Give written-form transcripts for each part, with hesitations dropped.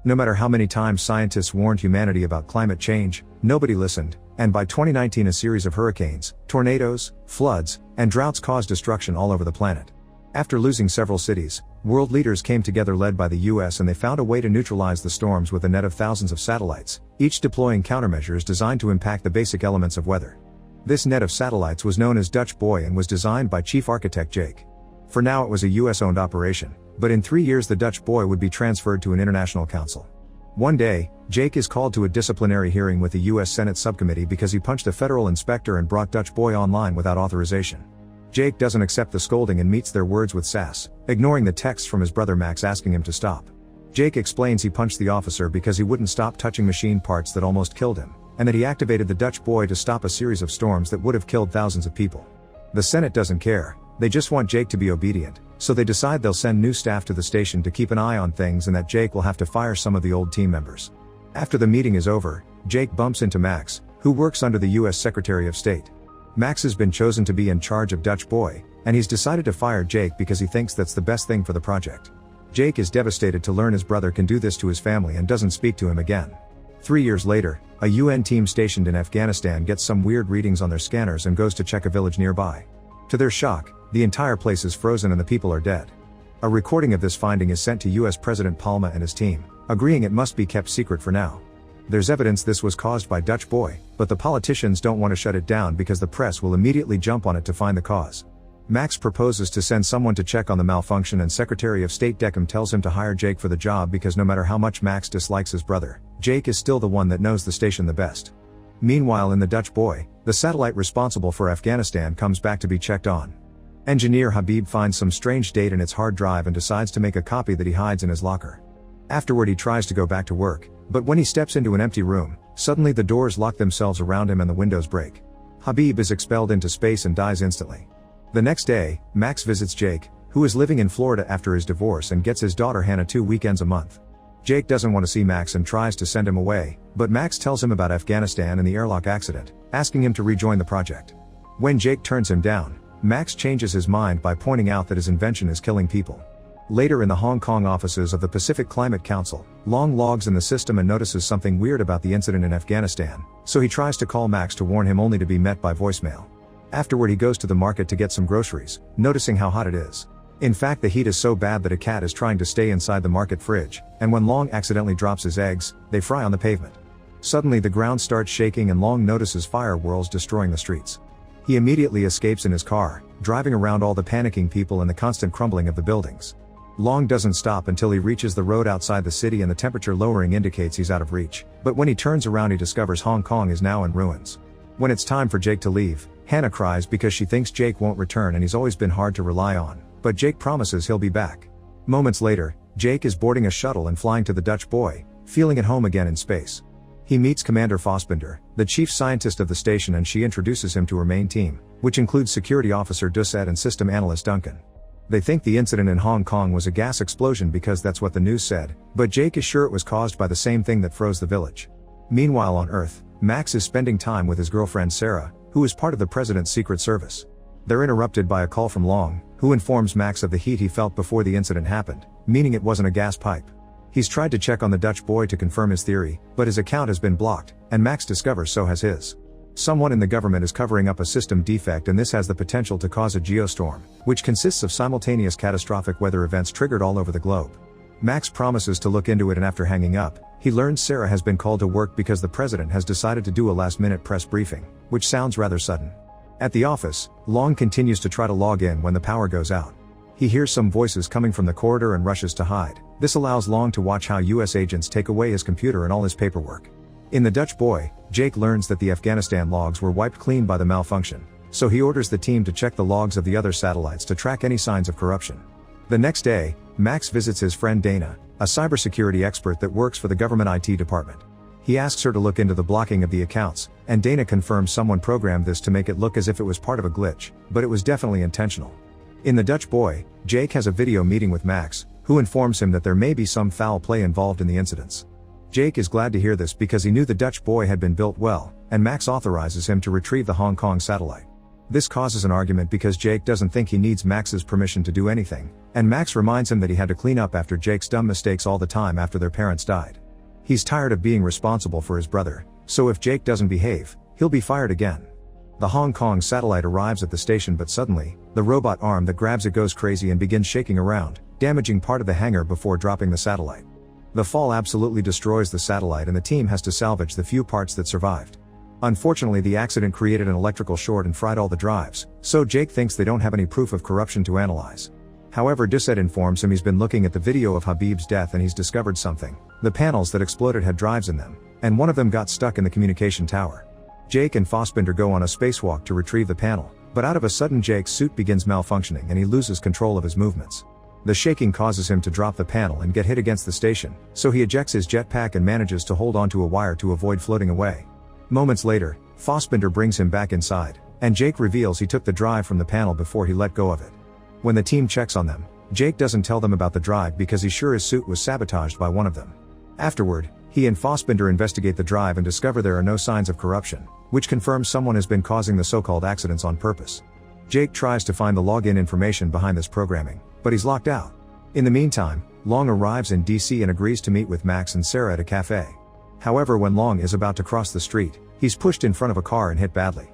No matter how many times scientists warned humanity about climate change, nobody listened, and by 2019 a series of hurricanes, tornadoes, floods, and droughts caused destruction all over the planet. After losing several cities, world leaders came together led by the US, and they found a way to neutralize the storms with a net of thousands of satellites, each deploying countermeasures designed to impact the basic elements of weather. This net of satellites was known as Dutch Boy and was designed by Chief Architect Jake. For now it was a US-owned operation, but in 3 years the Dutch Boy would be transferred to an international council. One day, Jake is called to a disciplinary hearing with the US Senate subcommittee because he punched a federal inspector and brought Dutch Boy online without authorization. Jake doesn't accept the scolding and meets their words with sass, ignoring the texts from his brother Max asking him to stop. Jake explains he punched the officer because he wouldn't stop touching machine parts that almost killed him, and that he activated the Dutch Boy to stop a series of storms that would have killed thousands of people. The Senate doesn't care, they just want Jake to be obedient, so they decide they'll send new staff to the station to keep an eye on things and that Jake will have to fire some of the old team members. After the meeting is over, Jake bumps into Max, who works under the US Secretary of State. Max has been chosen to be in charge of Dutch Boy, and he's decided to fire Jake because he thinks that's the best thing for the project. Jake is devastated to learn his brother can do this to his family and doesn't speak to him again. 3 years later, a UN team stationed in Afghanistan gets some weird readings on their scanners and goes to check a village nearby. To their shock, the entire place is frozen and the people are dead. A recording of this finding is sent to US President Palma and his team, agreeing it must be kept secret for now. There's evidence this was caused by Dutch Boy, but the politicians don't want to shut it down because the press will immediately jump on it to find the cause. Max proposes to send someone to check on the malfunction, and Secretary of State Deckham tells him to hire Jake for the job because no matter how much Max dislikes his brother, Jake is still the one that knows the station the best. Meanwhile in the Dutch Boy, the satellite responsible for Afghanistan comes back to be checked on. Engineer Habib finds some strange date in its hard drive and decides to make a copy that he hides in his locker. Afterward he tries to go back to work, but when he steps into an empty room, suddenly the doors lock themselves around him and the windows break. Habib is expelled into space and dies instantly. The next day, Max visits Jake, who is living in Florida after his divorce, and gets his daughter Hannah 2 weekends a month. Jake doesn't want to see Max and tries to send him away, but Max tells him about Afghanistan and the airlock accident, asking him to rejoin the project. When Jake turns him down, Max changes his mind by pointing out that his invention is killing people. Later in the Hong Kong offices of the Pacific Climate Council, Long logs in the system and notices something weird about the incident in Afghanistan, so he tries to call Max to warn him only to be met by voicemail. Afterward he goes to the market to get some groceries, noticing how hot it is. In fact the heat is so bad that a cat is trying to stay inside the market fridge, and when Long accidentally drops his eggs, they fry on the pavement. Suddenly the ground starts shaking and Long notices fire whirls destroying the streets. He immediately escapes in his car, driving around all the panicking people and the constant crumbling of the buildings. Long doesn't stop until he reaches the road outside the city and the temperature lowering indicates he's out of reach, but when he turns around he discovers Hong Kong is now in ruins. When it's time for Jake to leave, Hannah cries because she thinks Jake won't return and he's always been hard to rely on, but Jake promises he'll be back. Moments later, Jake is boarding a shuttle and flying to the Dutch Boy, feeling at home again in space. He meets Commander Fassbinder, the chief scientist of the station, and she introduces him to her main team, which includes Security Officer Doucette and System Analyst Duncan. They think the incident in Hong Kong was a gas explosion because that's what the news said, but Jake is sure it was caused by the same thing that froze the village. Meanwhile on Earth, Max is spending time with his girlfriend Sarah, who is part of the President's Secret Service. They're interrupted by a call from Long, who informs Max of the heat he felt before the incident happened, meaning it wasn't a gas pipe. He's tried to check on the Dutch Boy to confirm his theory, but his account has been blocked, and Max discovers so has his. Someone in the government is covering up a system defect, and this has the potential to cause a geostorm, which consists of simultaneous catastrophic weather events triggered all over the globe. Max promises to look into it, and after hanging up, he learns Sarah has been called to work because the president has decided to do a last-minute press briefing, which sounds rather sudden. At the office, Long continues to try to log in when the power goes out. He hears some voices coming from the corridor and rushes to hide. This allows Long to watch how US agents take away his computer and all his paperwork. In the Dutch Boy, Jake learns that the Afghanistan logs were wiped clean by the malfunction, so he orders the team to check the logs of the other satellites to track any signs of corruption. The next day, Max visits his friend Dana, a cybersecurity expert that works for the government IT department. He asks her to look into the blocking of the accounts, and Dana confirms someone programmed this to make it look as if it was part of a glitch, but it was definitely intentional. In the Dutch Boy, Jake has a video meeting with Max, who informs him that there may be some foul play involved in the incidents. Jake is glad to hear this because he knew the Dutch Boy had been built well, and Max authorizes him to retrieve the Hong Kong satellite. This causes an argument because Jake doesn't think he needs Max's permission to do anything, and Max reminds him that he had to clean up after Jake's dumb mistakes all the time after their parents died. He's tired of being responsible for his brother, so if Jake doesn't behave, he'll be fired again. The Hong Kong satellite arrives at the station, but suddenly, the robot arm that grabs it goes crazy and begins shaking around, damaging part of the hangar before dropping the satellite. The fall absolutely destroys the satellite and the team has to salvage the few parts that survived. Unfortunately, the accident created an electrical short and fried all the drives, so Jake thinks they don't have any proof of corruption to analyze. However, Doucette informs him he's been looking at the video of Habib's death and he's discovered something. The panels that exploded had drives in them, and one of them got stuck in the communication tower. Jake and Fassbinder go on a spacewalk to retrieve the panel, but out of a sudden Jake's suit begins malfunctioning and he loses control of his movements. The shaking causes him to drop the panel and get hit against the station, so he ejects his jetpack and manages to hold onto a wire to avoid floating away. Moments later, Fassbinder brings him back inside, and Jake reveals he took the drive from the panel before he let go of it. When the team checks on them, Jake doesn't tell them about the drive because he's sure his suit was sabotaged by one of them. Afterward, he and Fassbinder investigate the drive and discover there are no signs of corruption, which confirms someone has been causing the so-called accidents on purpose. Jake tries to find the login information behind this programming, but he's locked out. In the meantime, Long arrives in DC and agrees to meet with Max and Sarah at a cafe. However, when Long is about to cross the street, he's pushed in front of a car and hit badly.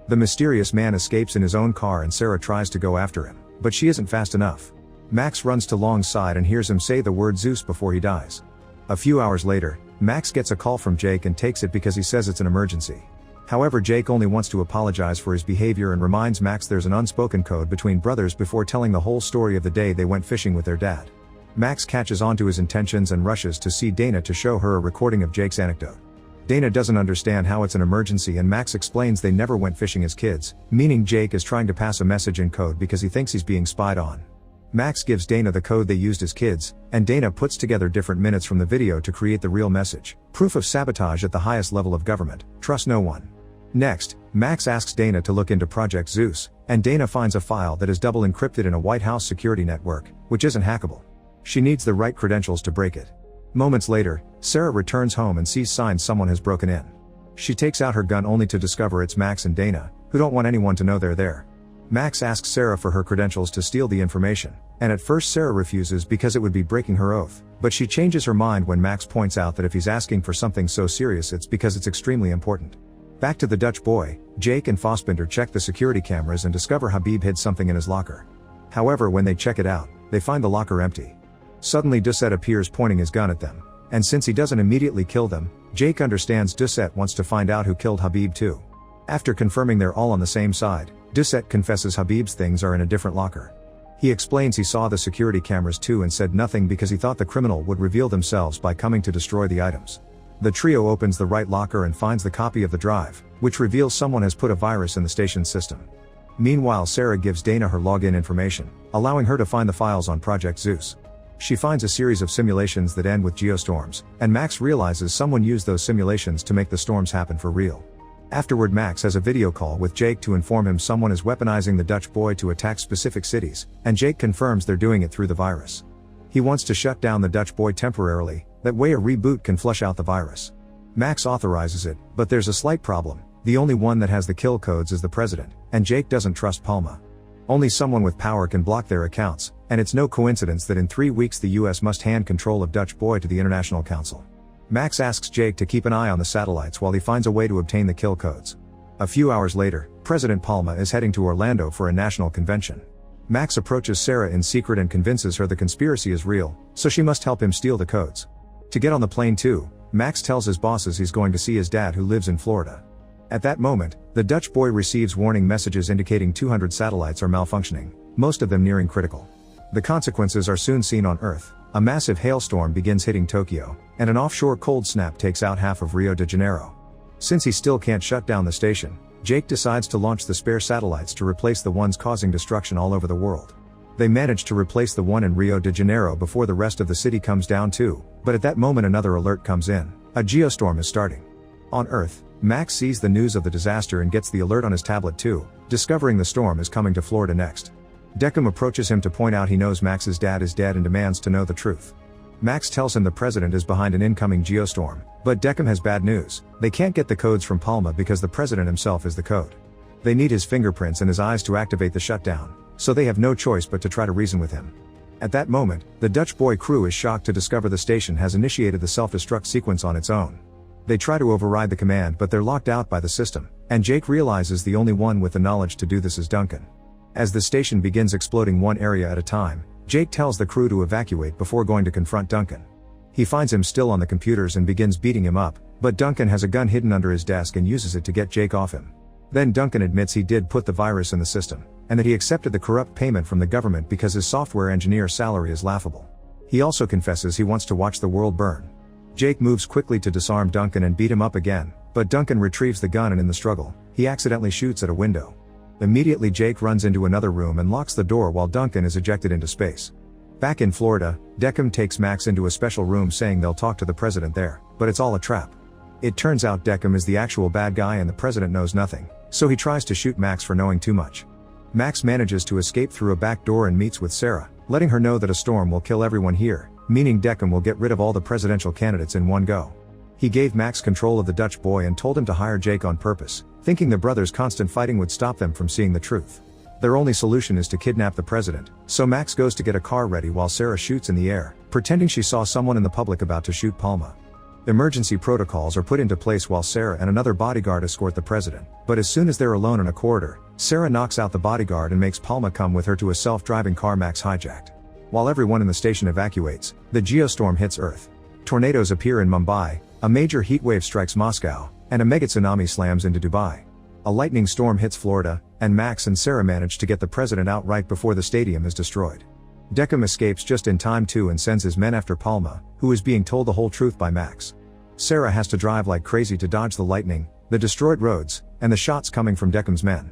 The mysterious man escapes in his own car and Sarah tries to go after him, but she isn't fast enough. Max runs to Long's side and hears him say the word Zeus before he dies. A few hours later, Max gets a call from Jake and takes it because he says it's an emergency. However, Jake only wants to apologize for his behavior and reminds Max there's an unspoken code between brothers before telling the whole story of the day they went fishing with their dad. Max catches on to his intentions and rushes to see Dana to show her a recording of Jake's anecdote. Dana doesn't understand how it's an emergency and Max explains they never went fishing as kids, meaning Jake is trying to pass a message in code because he thinks he's being spied on. Max gives Dana the code they used as kids, and Dana puts together different minutes from the video to create the real message. Proof of sabotage at the highest level of government. Trust no one. Next, Max asks Dana to look into Project Zeus, and Dana finds a file that is double encrypted in a White House security network, which isn't hackable. She needs the right credentials to break it. Moments later, Sarah returns home and sees signs someone has broken in. She takes out her gun only to discover it's Max and Dana, who don't want anyone to know they're there. Max asks Sarah for her credentials to steal the information, and at first Sarah refuses because it would be breaking her oath, but she changes her mind when Max points out that if he's asking for something so serious it's because it's extremely important. Back to the Dutch boy, Jake and Fassbinder check the security cameras and discover Habib hid something in his locker. However, when they check it out, they find the locker empty. Suddenly Doucette appears pointing his gun at them, and since he doesn't immediately kill them, Jake understands Doucette wants to find out who killed Habib too. After confirming they're all on the same side, Doucette confesses Habib's things are in a different locker. He explains he saw the security cameras too and said nothing because he thought the criminal would reveal themselves by coming to destroy the items. The trio opens the right locker and finds the copy of the drive, which reveals someone has put a virus in the station's system. Meanwhile, Sarah gives Dana her login information, allowing her to find the files on Project Zeus. She finds a series of simulations that end with geostorms, and Max realizes someone used those simulations to make the storms happen for real. Afterward, Max has a video call with Jake to inform him someone is weaponizing the Dutch boy to attack specific cities, and Jake confirms they're doing it through the virus. He wants to shut down the Dutch boy temporarily, that way a reboot can flush out the virus. Max authorizes it, but there's a slight problem. The only one that has the kill codes is the president, and Jake doesn't trust Palma. Only someone with power can block their accounts, and it's no coincidence that in 3 weeks the US must hand control of Dutch boy to the International Council. Max asks Jake to keep an eye on the satellites while he finds a way to obtain the kill codes. A few hours later, President Palma is heading to Orlando for a national convention. Max approaches Sarah in secret and convinces her the conspiracy is real, so she must help him steal the codes. To get on the plane too, Max tells his bosses he's going to see his dad who lives in Florida. At that moment, the Dutch boy receives warning messages indicating 200 satellites are malfunctioning, most of them nearing critical. The consequences are soon seen on Earth. A massive hailstorm begins hitting Tokyo, and an offshore cold snap takes out half of Rio de Janeiro. Since he still can't shut down the station, Jake decides to launch the spare satellites to replace the ones causing destruction all over the world. They manage to replace the one in Rio de Janeiro before the rest of the city comes down too, but at that moment another alert comes in. A geostorm is starting. On Earth, Max sees the news of the disaster and gets the alert on his tablet too, discovering the storm is coming to Florida next. Deckham approaches him to point out he knows Max's dad is dead and demands to know the truth. Max tells him the president is behind an incoming geostorm, but Deckham has bad news. They can't get the codes from Palma because the president himself is the code. They need his fingerprints and his eyes to activate the shutdown, so they have no choice but to try to reason with him. At that moment, the Dutch boy crew is shocked to discover the station has initiated the self-destruct sequence on its own. They try to override the command but they're locked out by the system, and Jake realizes the only one with the knowledge to do this is Duncan. As the station begins exploding one area at a time, Jake tells the crew to evacuate before going to confront Duncan. He finds him still on the computers and begins beating him up, but Duncan has a gun hidden under his desk and uses it to get Jake off him. Then Duncan admits he did put the virus in the system, and that he accepted the corrupt payment from the government because his software engineer's salary is laughable. He also confesses he wants to watch the world burn. Jake moves quickly to disarm Duncan and beat him up again, but Duncan retrieves the gun and in the struggle, he accidentally shoots at a window. Immediately Jake runs into another room and locks the door while Duncan is ejected into space. Back in Florida, Deckham takes Max into a special room saying they'll talk to the president there, but it's all a trap. It turns out Deckham is the actual bad guy and the president knows nothing, so he tries to shoot Max for knowing too much. Max manages to escape through a back door and meets with Sarah, letting her know that a storm will kill everyone here, meaning Deckham will get rid of all the presidential candidates in one go. He gave Max control of the Dutch boy and told him to hire Jake on purpose, thinking the brothers' constant fighting would stop them from seeing the truth. Their only solution is to kidnap the president, so Max goes to get a car ready while Sarah shoots in the air, pretending she saw someone in the public about to shoot Palma. Emergency protocols are put into place while Sarah and another bodyguard escort the president, but as soon as they're alone in a corridor, Sarah knocks out the bodyguard and makes Palma come with her to a self-driving car Max hijacked. While everyone in the station evacuates, the Geostorm hits Earth. Tornadoes appear in Mumbai, a major heatwave strikes Moscow, and a mega tsunami slams into Dubai. A lightning storm hits Florida, and Max and Sarah manage to get the president out right before the stadium is destroyed. Deckham escapes just in time too and sends his men after Palma, who is being told the whole truth by Max. Sarah has to drive like crazy to dodge the lightning, the destroyed roads, and the shots coming from Deckham's men.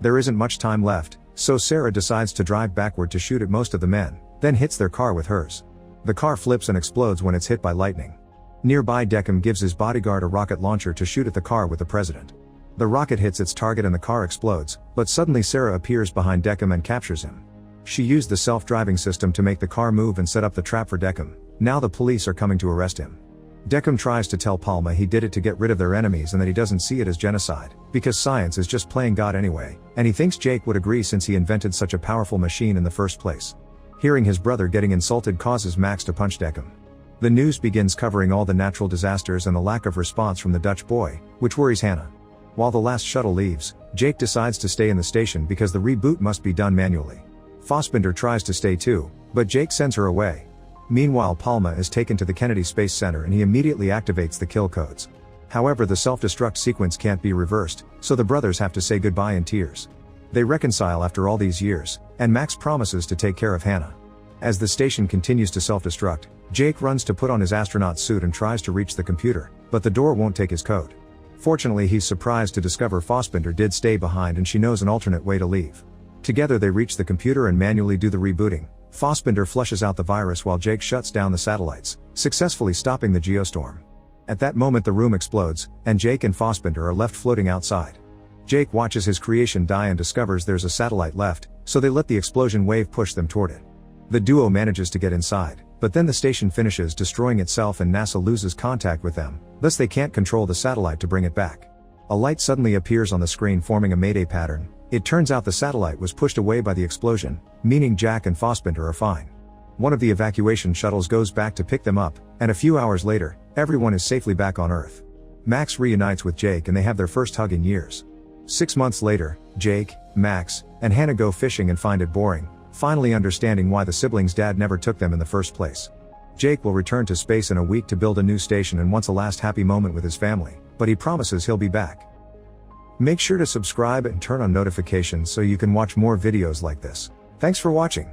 There isn't much time left, so Sarah decides to drive backward to shoot at most of the men, then hits their car with hers. The car flips and explodes when it's hit by lightning. Nearby, Deckham gives his bodyguard a rocket launcher to shoot at the car with the president. The rocket hits its target and the car explodes, but suddenly Sarah appears behind Deckham and captures him. She used the self-driving system to make the car move and set up the trap for Deckham. Now the police are coming to arrest him. Deckham tries to tell Palma he did it to get rid of their enemies and that he doesn't see it as genocide, because science is just playing God anyway, and he thinks Jake would agree since he invented such a powerful machine in the first place. Hearing his brother getting insulted causes Max to punch Deckham. The news begins covering all the natural disasters and the lack of response from the Dutch boy, which worries Hannah. While the last shuttle leaves, Jake decides to stay in the station because the reboot must be done manually. Fassbinder tries to stay too, but Jake sends her away. Meanwhile, Palma is taken to the Kennedy Space Center and he immediately activates the kill codes. However, the self-destruct sequence can't be reversed, so the brothers have to say goodbye in tears. They reconcile after all these years, and Max promises to take care of Hannah. As the station continues to self-destruct, Jake runs to put on his astronaut suit and tries to reach the computer, but the door won't take his code. Fortunately, he's surprised to discover Fassbinder did stay behind and she knows an alternate way to leave. Together they reach the computer and manually do the rebooting. Fassbinder flushes out the virus while Jake shuts down the satellites, successfully stopping the Geostorm. At that moment the room explodes, and Jake and Fassbinder are left floating outside. Jake watches his creation die and discovers there's a satellite left, so they let the explosion wave push them toward it. The duo manages to get inside, but then the station finishes destroying itself and NASA loses contact with them, thus they can't control the satellite to bring it back. A light suddenly appears on the screen forming a mayday pattern. It turns out the satellite was pushed away by the explosion, meaning Jack and Fassbinder are fine. One of the evacuation shuttles goes back to pick them up, and a few hours later, everyone is safely back on Earth. Max reunites with Jake and they have their first hug in years. 6 months later, Jake, Max, and Hannah go fishing and find it boring, finally understanding why the siblings' dad never took them in the first place. Jake will return to space in a week to build a new station and wants a last happy moment with his family, but he promises he'll be back. Make sure to subscribe and turn on notifications so you can watch more videos like this. Thanks for watching.